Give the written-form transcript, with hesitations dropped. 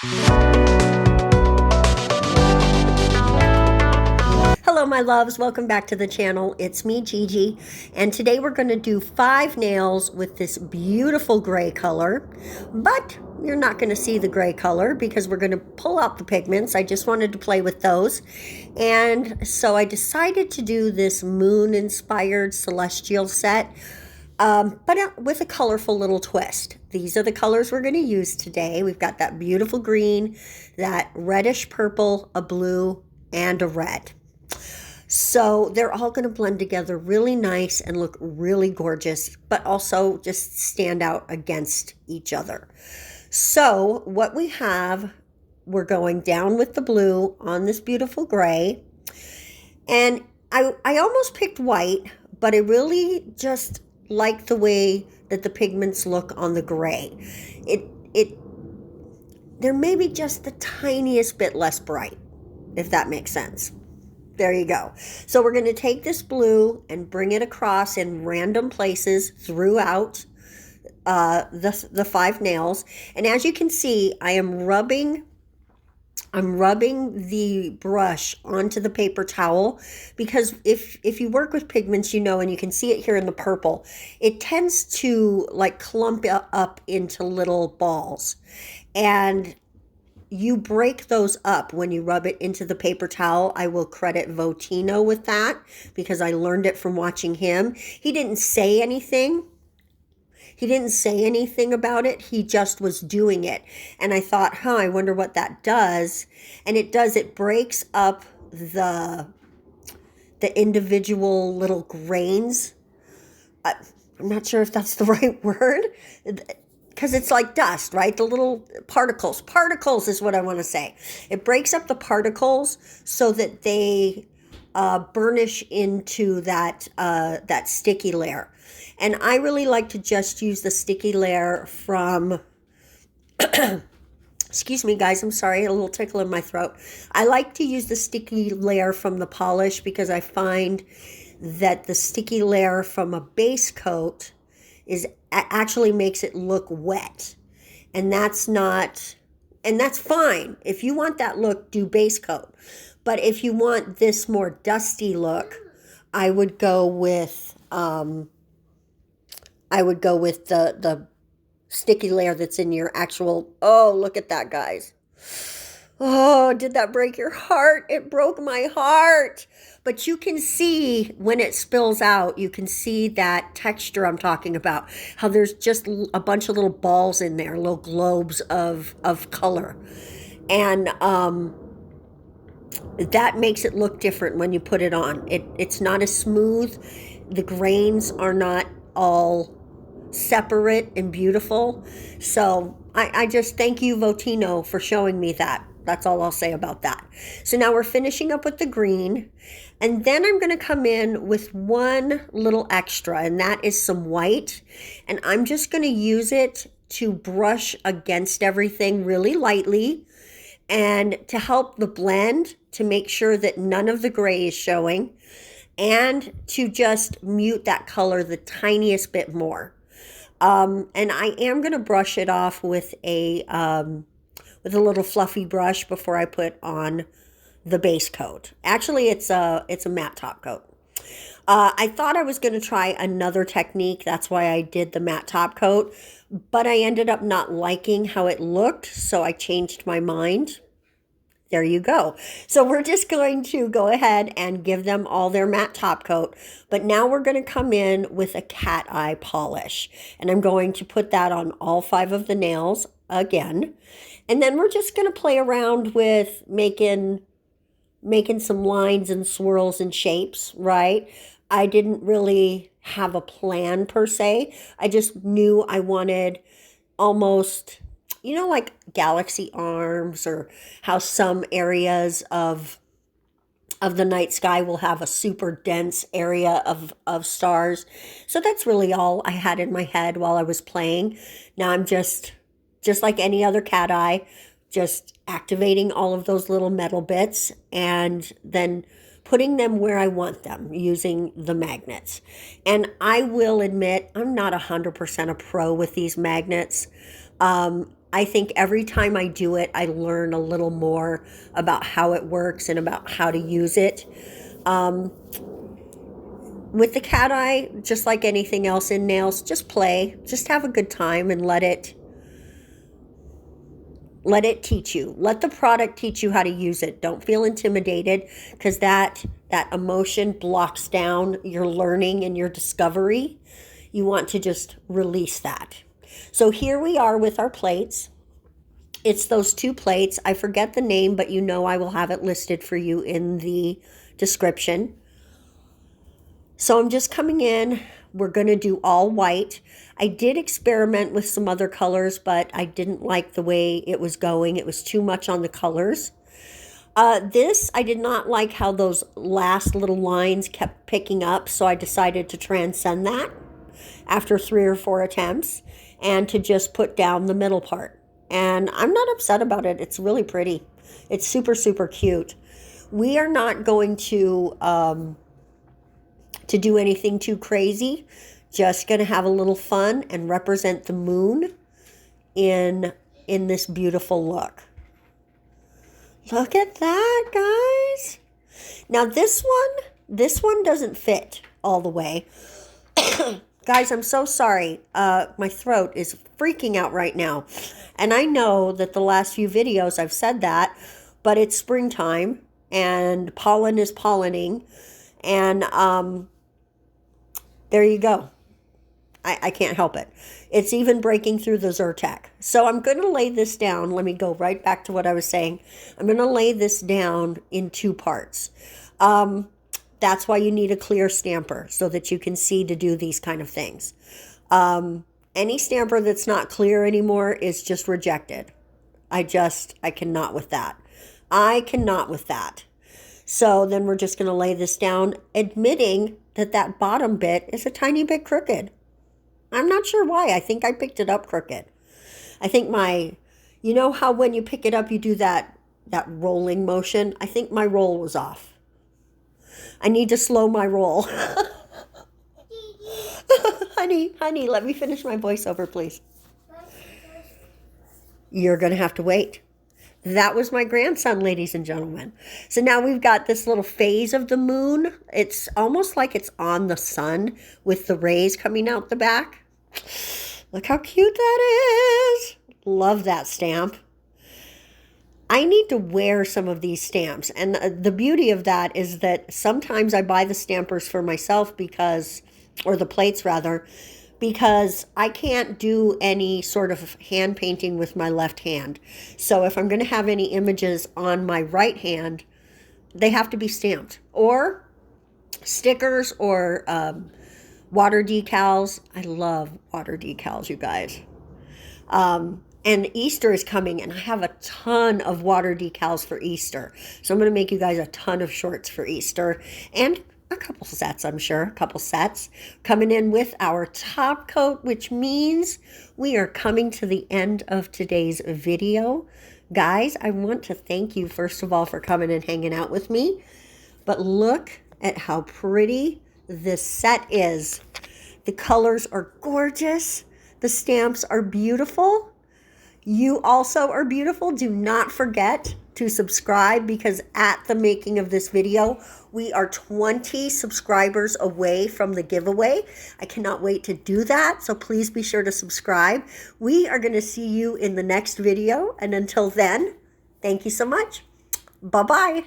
Hello my loves, welcome back to the channel. It's me, Gigi, and today we're going to do 5 nails with this beautiful gray color, but you're not going to see the gray color because we're going to pull out the pigments. I just wanted to play with those, and so I decided to do this moon inspired celestial set, but with a colorful little twist. These are the colors we're going to use today. We've got that beautiful green, that reddish purple, a blue, and a red. So they're all going to blend together really nice and look really gorgeous, but also just stand out against each other. So what we have, we're going down with the blue on this beautiful gray. And I almost picked white, but I really just like the way that the pigments look on the gray. They're maybe just the tiniest bit less bright, if that makes sense. There you go. So we're going to take this blue and bring it across in random places throughout the 5 nails. And as you can see, I'm rubbing the brush onto the paper towel because if you work with pigments, you know, and you can see it here in the purple, it tends to like clump up into little balls. And you break those up when you rub it into the paper towel. I will credit Votino with that because I learned it from watching him. He didn't say anything. He didn't say anything about it. He just was doing it. And I thought, I wonder what that does. And it does. It breaks up the individual little grains. I'm not sure if that's the right word, because it's like dust, right? The little particles. Particles is what I want to say. It breaks up the particles so that they burnish into that sticky layer. And I really like to just use the sticky layer from, excuse me guys, I'm sorry, a little tickle in my throat. I like to use the sticky layer from the polish because I find that the sticky layer from a base coat actually makes it look wet. And that's fine. If you want that look, do base coat. But if you want this more dusty look, I would go with the sticky layer that's in your actual, oh, look at that, guys. Oh, did that break your heart? It broke my heart. But you can see when it spills out, you can see that texture I'm talking about, how there's just a bunch of little balls in there, little globes of color. And that makes it look different when you put it on. It's not as smooth. The grains are not all separate and beautiful. So I just thank you, Votino, for showing me that. That's all I'll say about that. So now we're finishing up with the green. And then I'm going to come in with one little extra, and that is some white. And I'm just going to use it to brush against everything really lightly and to help the blend, to make sure that none of the gray is showing, and to just mute that color the tiniest bit more. And I am going to brush it off with a little fluffy brush before I put on the base coat. Actually, it's a matte top coat. I thought I was going to try another technique. That's why I did the matte top coat, but I ended up not liking how it looked, so I changed my mind. There you go. So we're just going to go ahead and give them all their matte top coat. But now we're going to come in with a cat eye polish. And I'm going to put that on all 5 of the nails again. And then we're just going to play around with making some lines and swirls and shapes, right? I didn't really have a plan per se. I just knew I wanted almost, you know, like galaxy arms, or how some areas of the night sky will have a super dense area of stars. So that's really all I had in my head while I was playing. Now I'm just like any other cat eye, just activating all of those little metal bits and then putting them where I want them using the magnets. And I will admit, I'm not 100% a pro with these magnets. I think every time I do it, I learn a little more about how it works and about how to use it. With the cat eye, just like anything else in nails, just play, just have a good time and let it teach you. Let the product teach you how to use it. Don't feel intimidated, because that emotion blocks down your learning and your discovery. You want to just release that. So here we are with our plates. It's those 2 plates. I forget the name, but you know I will have it listed for you in the description. So I'm just coming in. We're going to do all white. I did experiment with some other colors, but I didn't like the way it was going. It was too much on the colors. This, I did not like how those last little lines kept picking up, so I decided to transcend that after 3 or 4 attempts and to just put down the middle part. And I'm not upset about it. It's really pretty. It's super, super cute. We are not going to do anything too crazy. Just going to have a little fun and represent the moon in this beautiful look. Look at that, guys. Now this one doesn't fit all the way. Guys, I'm so sorry. My throat is freaking out right now. And I know that the last few videos I've said that, but it's springtime and pollen is pollinating. And there you go. I can't help it. It's even breaking through the Zyrtec. So I'm going to lay this down. Let me go right back to what I was saying. I'm going to lay this down in 2 parts. That's why you need a clear stamper, so that you can see to do these kind of things. Any stamper that's not clear anymore is just rejected. I cannot with that. I cannot with that. So then we're just going to lay this down, admitting that bottom bit is a tiny bit crooked. I'm not sure why. I think I picked it up crooked. I think you know how when you pick it up, you do that rolling motion? I think my roll was off. I need to slow my roll. Honey, let me finish my voiceover, please. You're going to have to wait. That was my grandson, ladies and gentlemen. So now we've got this little phase of the moon. It's almost like it's on the sun with the rays coming out the back. Look how cute that is. Love that stamp. I need to wear some of these stamps. And the beauty of that is that sometimes I buy the stampers for myself or the plates rather, because I can't do any sort of hand painting with my left hand. So if I'm going to have any images on my right hand, they have to be stamped. Or stickers or water decals. I love water decals, you guys. And Easter is coming, and I have a ton of water decals for Easter. So I'm going to make you guys a ton of shorts for Easter. And a couple sets, I'm sure. A couple sets coming in with our top coat, which means we are coming to the end of today's video. Guys, I want to thank you, first of all, for coming and hanging out with me. But look at how pretty this set is. The colors are gorgeous. The stamps are beautiful. You also are beautiful. Do not forget to subscribe, because at the making of this video, we are 20 subscribers away from the giveaway. I cannot wait to do that, so please be sure to subscribe. We are going to see you in the next video, and until then, thank you so much. Bye-bye.